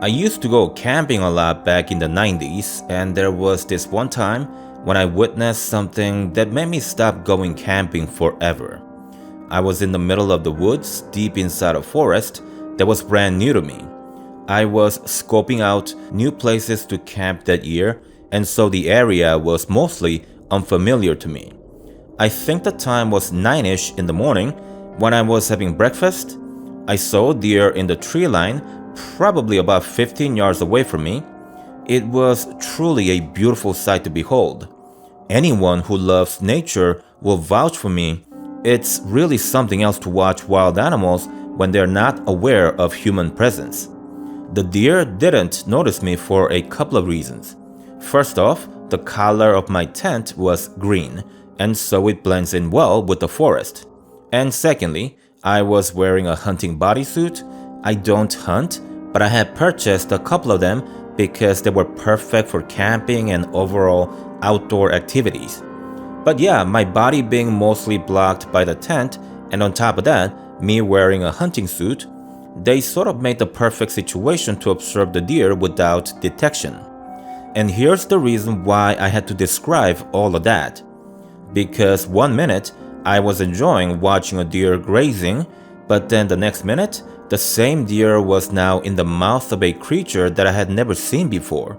I used to go camping a lot back in the 90s, and there was this one time when I witnessed something that made me stop going camping forever. I was in the middle of the woods, deep inside a forest that was brand new to me. I was scoping out new places to camp that year, and so the area was mostly unfamiliar to me. I think the time was 9ish in the morning. When I was having breakfast, I saw a deer in the tree line, probably about 15 yards away from me. It was truly a beautiful sight to behold. Anyone who loves nature will vouch for me. It's really something else to watch wild animals when they're not aware of human presence. The deer didn't notice me for a couple of reasons. First off, the color of my tent was green, and so it blends in well with the forest. And secondly, I was wearing a hunting bodysuit. I don't hunt, but I had purchased a couple of them because they were perfect for camping and overall outdoor activities. But yeah, my body being mostly blocked by the tent, and on top of that, me wearing a hunting suit, they sort of made the perfect situation to observe the deer without detection. And here's the reason why I had to describe all of that. Because one minute, I was enjoying watching a deer grazing, but then the next minute, the same deer was now in the mouth of a creature that I had never seen before.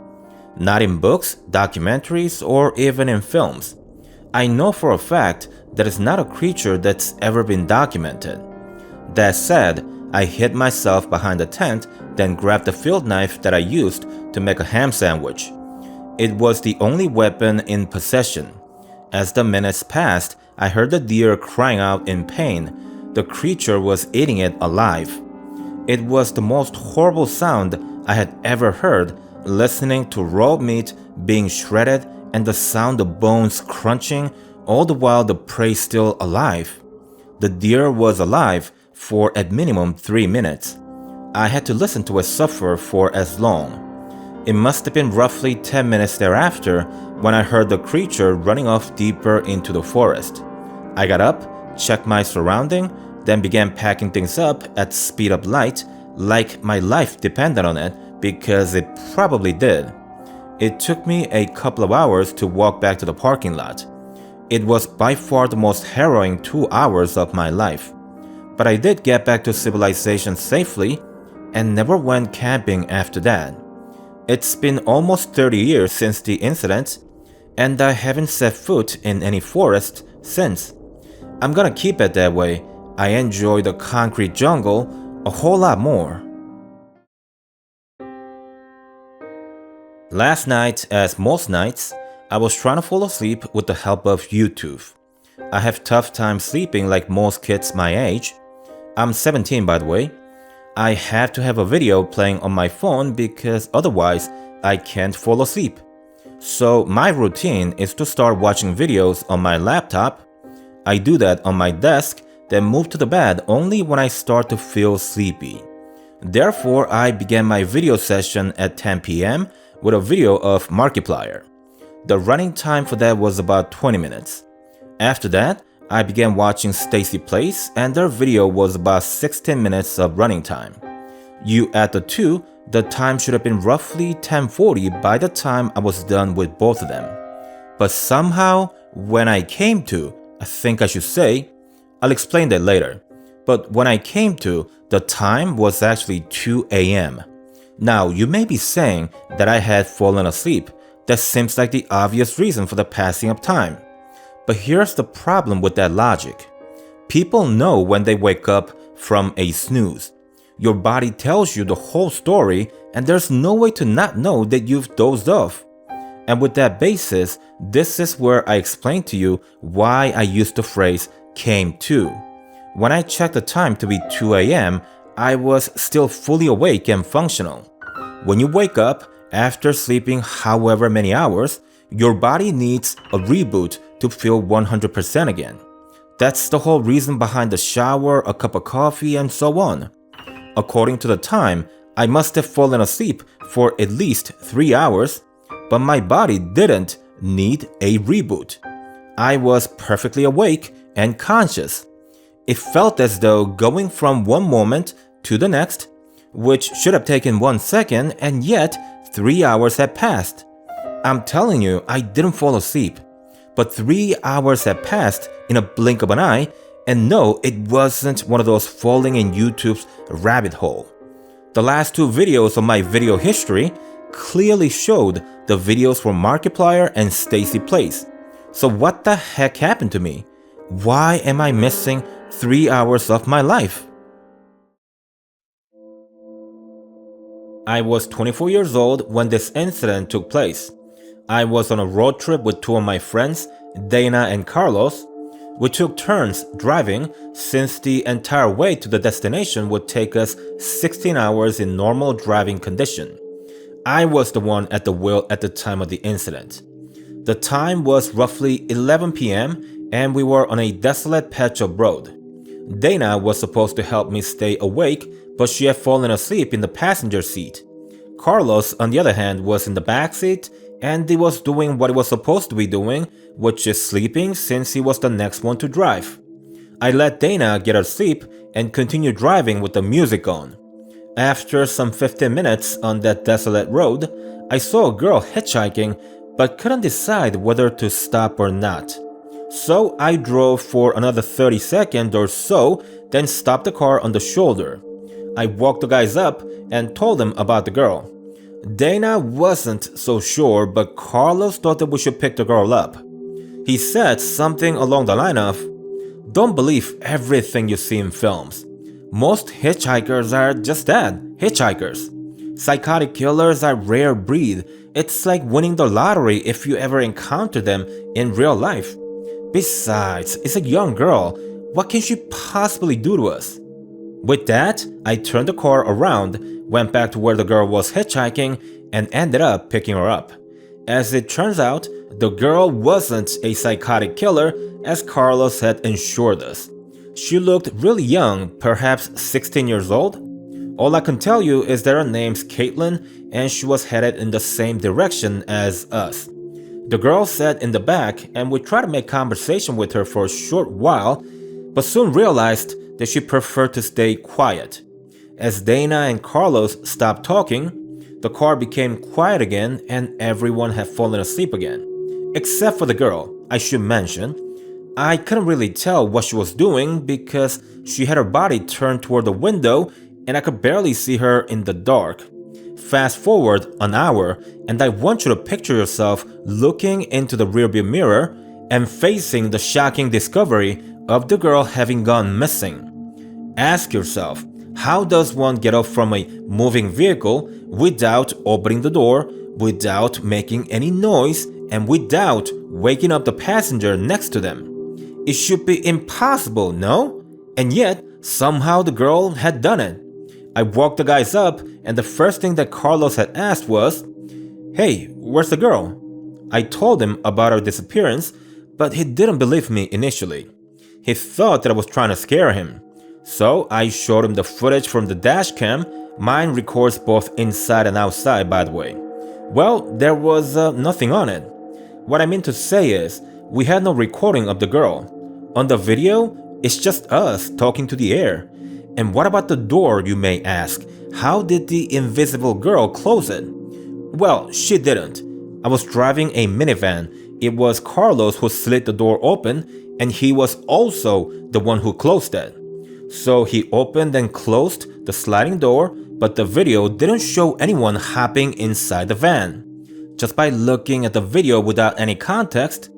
Not in books, documentaries, or even in films. I know for a fact that it's not a creature that's ever been documented. That said, I hid myself behind the tent, then grabbed the field knife that I used to make a ham sandwich. It was the only weapon in possession. As the minutes passed, I heard the deer crying out in pain. The creature was eating it alive. It was the most horrible sound I had ever heard, listening to raw meat being shredded and the sound of bones crunching, all the while the prey still alive. The deer was alive for at minimum 3 minutes. I had to listen to it suffer for as long. It must have been roughly 10 minutes thereafter when I heard the creature running off deeper into the forest. I got up, checked my surrounding, then began packing things up at speed up light like my life depended on it, because it probably did. It took me a couple of hours to walk back to the parking lot. It was by far the most harrowing 2 hours of my life. But I did get back to civilization safely and never went camping after that. It's been almost 30 years since the incident, and I haven't set foot in any forest since. I'm gonna keep it that way. I enjoy the concrete jungle a whole lot more. Last night, as most nights, I was trying to fall asleep with the help of YouTube. I have tough time sleeping like most kids my age. I'm 17 by the way. I have to have a video playing on my phone because otherwise I can't fall asleep. So my routine is to start watching videos on my laptop. I do that on my desk, then move to the bed only when I start to feel sleepy. Therefore, I began my video session at 10 p.m. with a video of Markiplier. The running time for that was about 20 minutes. After that, I began watching Stacy Plays, and their video was about 16 minutes of running time. You add the two, the time should have been roughly 10:40 by the time I was done with both of them. But somehow, when I came to, I think I should say, I'll explain that later. But when I came to, the time was actually 2 a.m. Now, you may be saying that I had fallen asleep. That seems like the obvious reason for the passing of time. But here's the problem with that logic. People know when they wake up from a snooze. Your body tells you the whole story, and there's no way to not know that you've dozed off. And with that basis, this is where I explain to you why I use the phrase came to. When I checked the time to be 2 a.m., I was still fully awake and functional. When you wake up after sleeping however many hours, your body needs a reboot to feel 100% again. That's the whole reason behind the shower, a cup of coffee, and so on. According to the time, I must have fallen asleep for at least 3 hours, but my body didn't need a reboot. I was perfectly awake and conscious. It felt as though going from one moment to the next, which should have taken 1 second, and yet 3 hours had passed. I'm telling you, I didn't fall asleep. But 3 hours had passed in a blink of an eye, and no, it wasn't one of those falling in YouTube's rabbit hole. The last 2 videos of my video history clearly showed the videos for Markiplier and Stacy Plays. So what the heck happened to me? Why am I missing 3 hours of my life? I was 24 years old when this incident took place. I was on a road trip with 2 of my friends, Dana and Carlos. We took turns driving since the entire way to the destination would take us 16 hours in normal driving condition. I was the one at the wheel at the time of the incident. The time was roughly 11 p.m. and we were on a desolate patch of road. Dana was supposed to help me stay awake, but she had fallen asleep in the passenger seat. Carlos, on the other hand, was in the back seat and he was doing what he was supposed to be doing, which is sleeping since he was the next one to drive. I let Dana get her sleep and continued driving with the music on. After some 15 minutes on that desolate road, I saw a girl hitchhiking but couldn't decide whether to stop or not. So I drove for another 30 seconds or so, then stopped the car on the shoulder. I walked the guys up and told them about the girl. Dana wasn't so sure, but Carlos thought that we should pick the girl up. He said something along the line of, "Don't believe everything you see in films. Most hitchhikers are just that, hitchhikers. Psychotic killers are rare breed. It's like winning the lottery if you ever encounter them in real life. Besides, it's a young girl. What can she possibly do to us?" With that, I turned the car around, went back to where the girl was hitchhiking, and ended up picking her up. As it turns out, the girl wasn't a psychotic killer, as Carlos had assured us. She looked really young, perhaps 16 years old. All I can tell you is that her name's Caitlin, and she was headed in the same direction as us. The girl sat in the back, and we tried to make conversation with her for a short while, but soon realized that she preferred to stay quiet. As Dana and Carlos stopped talking, the car became quiet again and everyone had fallen asleep again. Except for the girl, I should mention. I couldn't really tell what she was doing because she had her body turned toward the window and I could barely see her in the dark. Fast forward an hour and I want you to picture yourself looking into the rearview mirror and facing the shocking discovery of the girl having gone missing. Ask yourself, how does one get up from a moving vehicle without opening the door, without making any noise, and without waking up the passenger next to them? It should be impossible, no? And yet, somehow the girl had done it. I walked the guys up, and the first thing that Carlos had asked was, "Hey, where's the girl?" I told him about her disappearance, but he didn't believe me initially. He thought that I was trying to scare him. So I showed him the footage from the dash cam. Mine records both inside and outside, by the way. Well, there was nothing on it. What I mean to say is, we had no recording of the girl. On the video, it's just us talking to the air. And what about the door, you may ask? How did the invisible girl close it? Well, she didn't. I was driving a minivan. It was Carlos who slid the door open, and he was also the one who closed it. So he opened and closed the sliding door, but the video didn't show anyone hopping inside the van. Just by looking at the video without any context,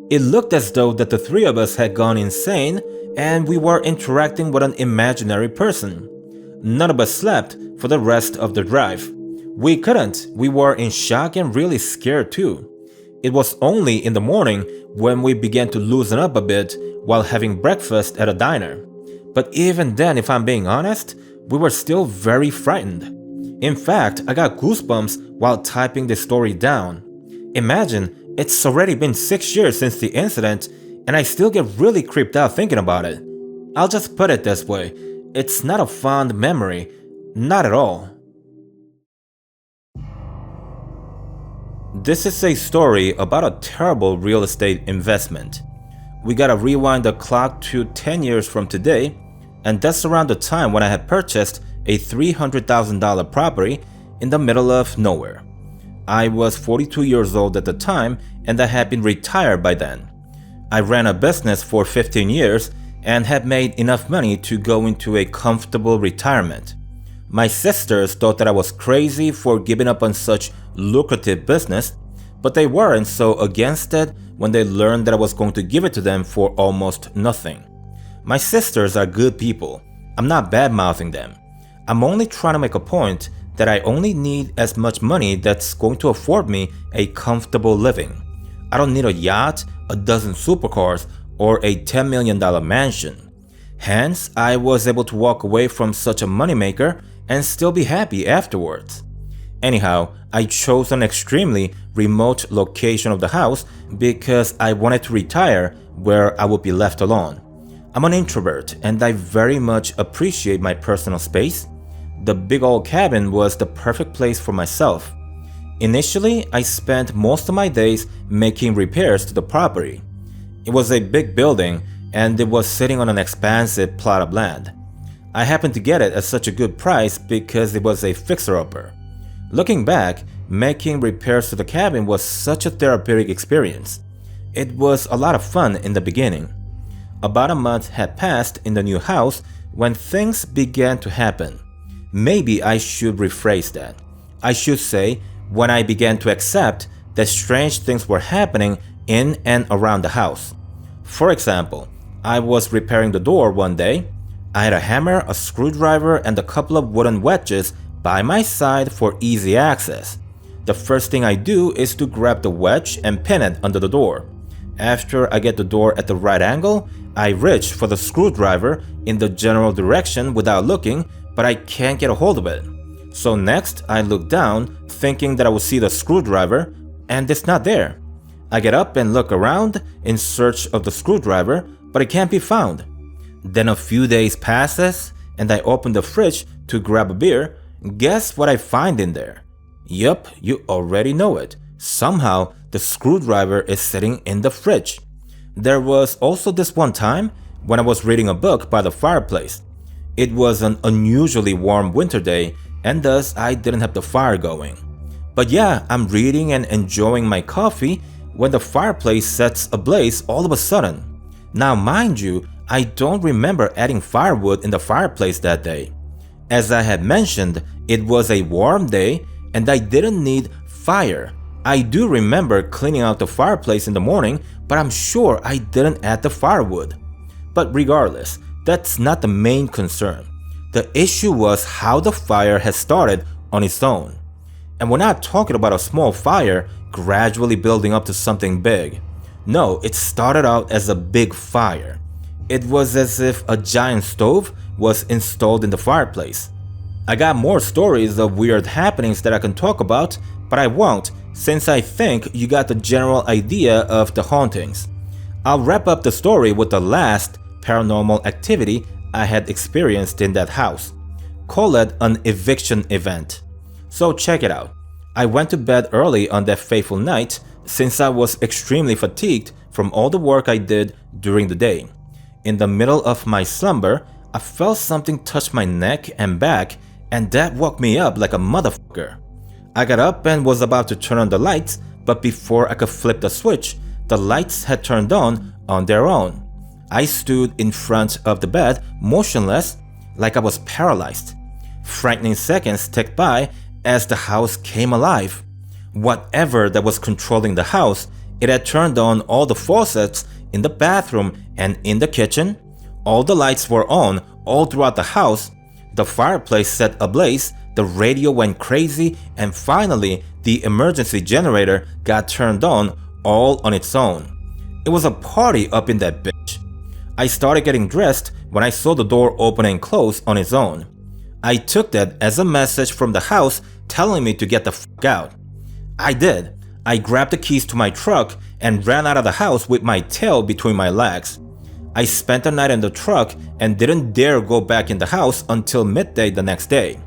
it looked as though that the 3 of us had gone insane and we were interacting with an imaginary person. None of us slept for the rest of the drive. We couldn't. We were in shock and really scared too. It was only in the morning when we began to loosen up a bit while having breakfast at a diner. But even then, if I'm being honest, we were still very frightened. In fact, I got goosebumps while typing this story down. Imagine, it's already been 6 years since the incident, and I still get really creeped out thinking about it. I'll just put it this way, it's not a fond memory, not at all. This is a story about a terrible real estate investment. We gotta rewind the clock to 10 years from today, and that's around the time when I had purchased a $300,000 property in the middle of nowhere. I was 42 years old at the time and I had been retired by then. I ran a business for 15 years and had made enough money to go into a comfortable retirement. My sisters thought that I was crazy for giving up on such lucrative business, but they weren't so against it when they learned that I was going to give it to them for almost nothing. My sisters are good people. I'm not bad-mouthing them. I'm only trying to make a point that I only need as much money that's going to afford me a comfortable living. I don't need a yacht, a dozen supercars, or a $10 million mansion. Hence, I was able to walk away from such a moneymaker and still be happy afterwards. Anyhow, I chose an extremely remote location of the house because I wanted to retire where I would be left alone. I'm an introvert and I very much appreciate my personal space. The big old cabin was the perfect place for myself. Initially, I spent most of my days making repairs to the property. It was a big building and it was sitting on an expansive plot of land. I happened to get it at such a good price because it was a fixer-upper. Looking back, making repairs to the cabin was such a therapeutic experience. It was a lot of fun in the beginning. About a month had passed in the new house when things began to happen. Maybe I should rephrase that. I should say when I began to accept that strange things were happening in and around the house. For example, I was repairing the door one day. I had a hammer, a screwdriver, and a couple of wooden wedges by my side for easy access. The first thing I do is to grab the wedge and pin it under the door. After I get the door at the right angle, I reach for the screwdriver in the general direction without looking, but I can't get a hold of it. So next, I look down, thinking that I will see the screwdriver, and it's not there. I get up and look around in search of the screwdriver, but it can't be found. Then a few days passes, and I open the fridge to grab a beer. Guess what I find in there? Yup, you already know it. Somehow, the screwdriver is sitting in the fridge. There was also this one time when I was reading a book by the fireplace. It was an unusually warm winter day, and thus I didn't have the fire going. But yeah, I'm reading and enjoying my coffee when the fireplace sets ablaze all of a sudden. Now mind you, I don't remember adding firewood in the fireplace that day. As I had mentioned, it was a warm day and I didn't need fire. I do remember cleaning out the fireplace in the morning, but I'm sure I didn't add the firewood. But regardless, that's not the main concern. The issue was how the fire had started on its own. And we're not talking about a small fire gradually building up to something big. No, it started out as a big fire. It was as if a giant stove was installed in the fireplace. I got more stories of weird happenings that I can talk about, but I won't, since I think you got the general idea of the hauntings. I'll wrap up the story with the last paranormal activity I had experienced in that house. Call it an eviction event. So check it out. I went to bed early on that fateful night since I was extremely fatigued from all the work I did during the day. In the middle of my slumber, I felt something touch my neck and back, and that woke me up like a motherfucker. I got up and was about to turn on the lights, but before I could flip the switch, the lights had turned on their own. I stood in front of the bed, motionless, like I was paralyzed. Frightening seconds ticked by as the house came alive. Whatever that was controlling the house, it had turned on all the faucets in the bathroom and in the kitchen. All the lights were on all throughout the house. The fireplace set ablaze, the radio went crazy, and finally the emergency generator got turned on all on its own. It was a party up in that bitch. I started getting dressed when I saw the door open and close on its own. I took that as a message from the house telling me to get the fuck out. I did. I grabbed the keys to my truck and ran out of the house with my tail between my legs. I spent the night in the truck and didn't dare go back in the house until midday the next day.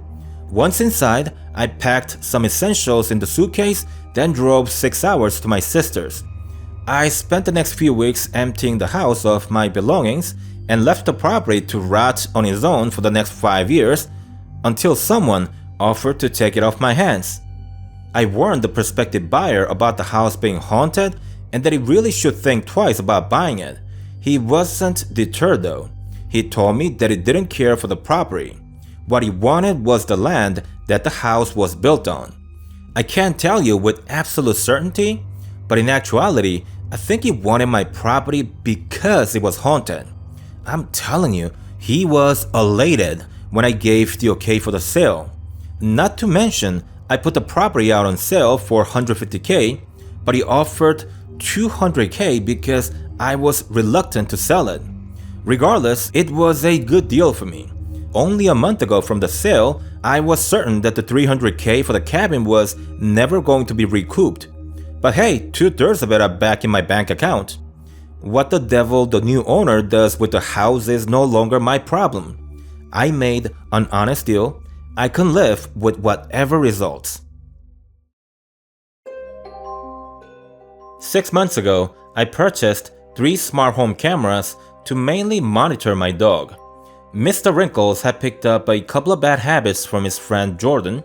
Once inside, I packed some essentials in the suitcase, then drove 6 hours to my sister's. I spent the next few weeks emptying the house of my belongings and left the property to rot on its own for the next 5 years. until someone offered to take it off my hands. I warned the prospective buyer about the house being haunted and that he really should think twice about buying it. He wasn't deterred though. He told me that he didn't care for the property. What he wanted was the land that the house was built on. I can't tell you with absolute certainty, but in actuality, I think he wanted my property because it was haunted. I'm telling you, he was elated when I gave the okay for the sale. Not to mention, I put the property out on sale for $150K, but he offered $200K because I was reluctant to sell it. Regardless, it was a good deal for me. Only a month ago from the sale, I was certain that the $300K for the cabin was never going to be recouped. But hey, 2/3 of it are back in my bank account. What the devil the new owner does with the house is no longer my problem. I made an honest deal. I can live with whatever results. 6 months ago, I purchased 3 smart home cameras to mainly monitor my dog. Mr. Wrinkles had picked up a couple of bad habits from his friend Jordan.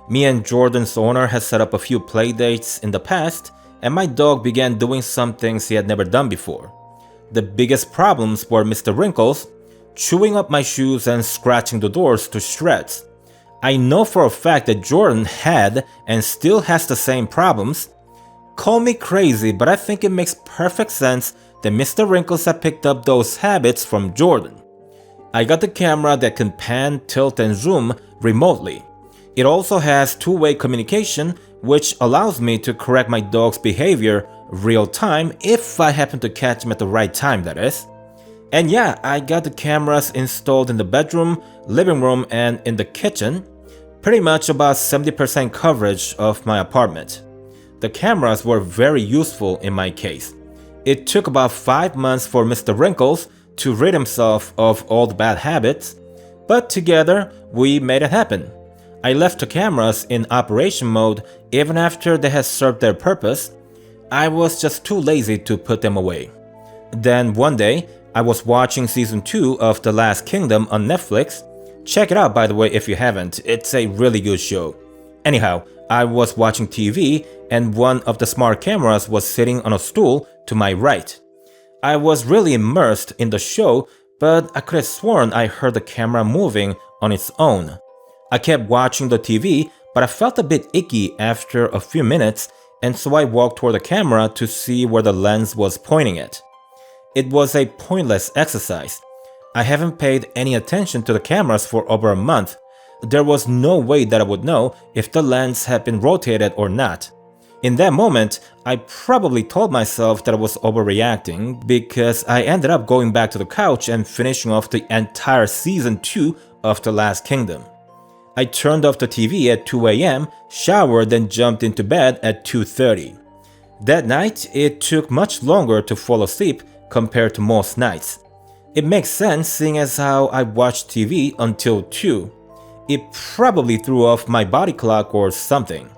Me and Jordan's owner had set up a few play dates in the past, and my dog began doing some things he had never done before. The biggest problems were Mr. Wrinkles chewing up my shoes and scratching the doors to shreds. I know for a fact that Jordan had and still has the same problems. Call me crazy, but I think it makes perfect sense that Mr. Wrinkles had picked up those habits from Jordan. I got the camera that can pan, tilt, and zoom remotely. It also has two-way communication, which allows me to correct my dog's behavior real time if I happen to catch him at the right time, that is. And yeah, I got the cameras installed in the bedroom, living room, and in the kitchen. Pretty much about 70% coverage of my apartment. The cameras were very useful in my case. It took about 5 months for Mr. Wrinkles to rid himself of all the bad habits, but together we made it happen. I left the cameras in operation mode even after they had served their purpose. I was just too lazy to put them away. Then one day, I was watching season 2 of The Last Kingdom on Netflix. Check it out, by the way, if you haven't. It's a really good show. Anyhow, I was watching TV and one of the smart cameras was sitting on a stool to my right. I was really immersed in the show, but I could have sworn I heard the camera moving on its own. I kept watching the TV, but I felt a bit icky after a few minutes, and so I walked toward the camera to see where the lens was pointing at. It was a pointless exercise. I haven't paid any attention to the cameras for over a month. There was no way that I would know if the lens had been rotated or not. In that moment, I probably told myself that I was overreacting because I ended up going back to the couch and finishing off the entire season 2 of The Last Kingdom. I turned off the TV at 2 AM, showered, then jumped into bed at 2:30. That night, it took much longer to fall asleep compared to most nights. It makes sense seeing as how I watched TV until 2. It probably threw off my body clock or something.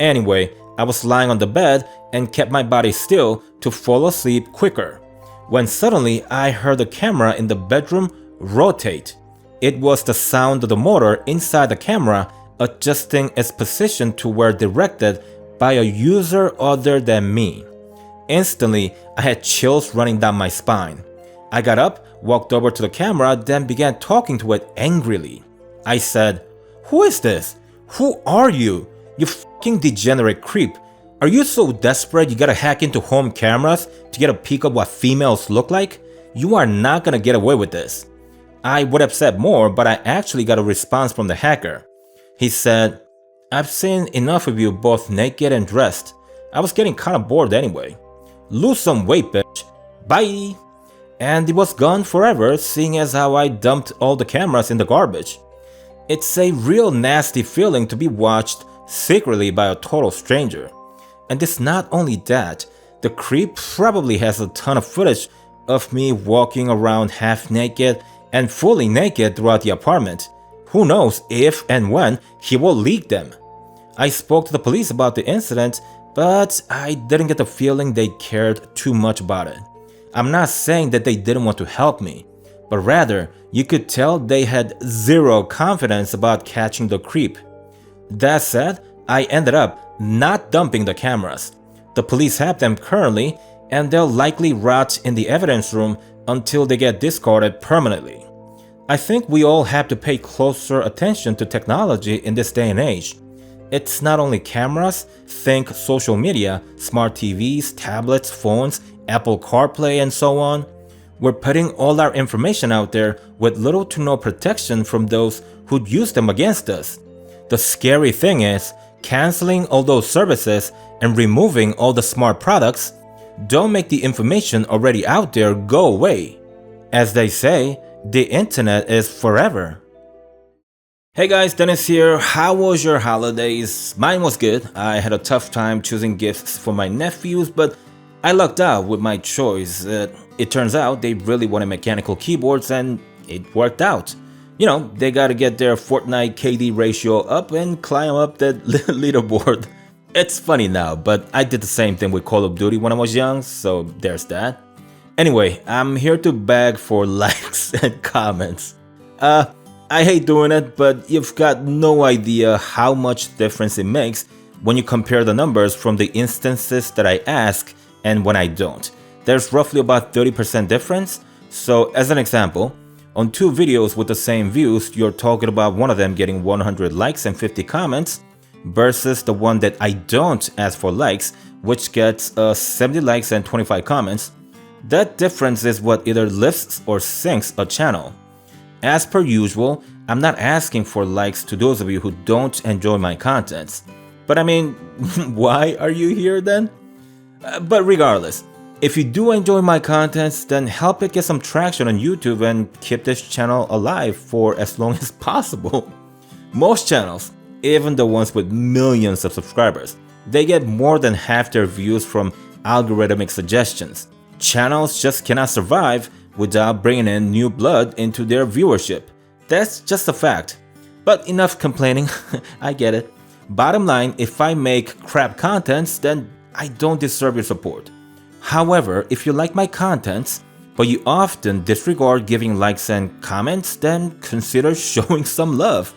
Anyway, I was lying on the bed and kept my body still to fall asleep quicker, when suddenly I heard the camera in the bedroom rotate. It was the sound of the motor inside the camera adjusting its position to where directed by a user other than me. Instantly, I had chills running down my spine. I got up, walked over to the camera, then began talking to it angrily. I said, "Who is this? Who are you? You fucking degenerate creep. Are you so desperate you gotta hack into home cameras to get a peek of what females look like? You are not gonna get away with this." I would have said more, but I actually got a response from the hacker. He said, "I've seen enough of you both naked and dressed. I was getting kinda bored anyway. Lose some weight, bitch. Bye." And it was gone forever, seeing as how I dumped all the cameras in the garbage. It's a real nasty feeling to be watched secretly by a total stranger. And it's not only that, the creep probably has a ton of footage of me walking around half naked and fully naked throughout the apartment. Who knows if and when he will leak them. I spoke to the police about the incident, but I didn't get the feeling they cared too much about it. I'm not saying that they didn't want to help me, but rather you could tell they had zero confidence about catching the creep. That said, I ended up not dumping the cameras. The police have them currently, and they'll likely rot in the evidence room until they get discarded permanently. I think we all have to pay closer attention to technology in this day and age. It's not only cameras, think social media, smart TVs, tablets, phones, Apple CarPlay, and so on. We're putting all our information out there with little to no protection from those who'd use them against us. The scary thing is, canceling all those services and removing all the smart products don't make the information already out there go away. As they say, the internet is forever. Hey guys, Dennis here. How was your holidays? Mine was good. I had a tough time choosing gifts for my nephews, but I lucked out with my choice. It turns out they really wanted mechanical keyboards and it worked out. You know, they gotta get their Fortnite KD ratio up and climb up that leaderboard. It's funny now, but I did the same thing with Call of Duty when I was young, so there's that. Anyway, I'm here to beg for likes and comments. I hate doing it, but you've got no idea how much difference it makes when you compare the numbers from the instances that I ask and when I don't. There's roughly about 30% difference, so as an example, on 2 videos with the same views, you're talking about one of them getting 100 likes and 50 comments versus the one that I don't ask for likes, which gets 70 likes and 25 comments. That difference is what either lifts or sinks a channel. As per usual, I'm not asking for likes to those of you who don't enjoy my contents. But I mean, why are you here then? But regardless, if you do enjoy my contents, then help it get some traction on YouTube and keep this channel alive for as long as possible. Most channels, even the ones with millions of subscribers, they get more than half their views from algorithmic suggestions. Channels just cannot survive without bringing in new blood into their viewership. That's just a fact. But enough complaining, I get it. Bottom line, if I make crap contents, then I don't deserve your support. However, if you like my contents, but you often disregard giving likes and comments, then consider showing some love.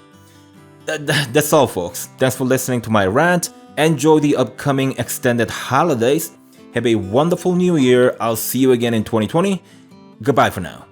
That's all folks. Thanks for listening to my rant. Enjoy the upcoming extended holidays. Have a wonderful new year. I'll see you again in 2020. Goodbye for now.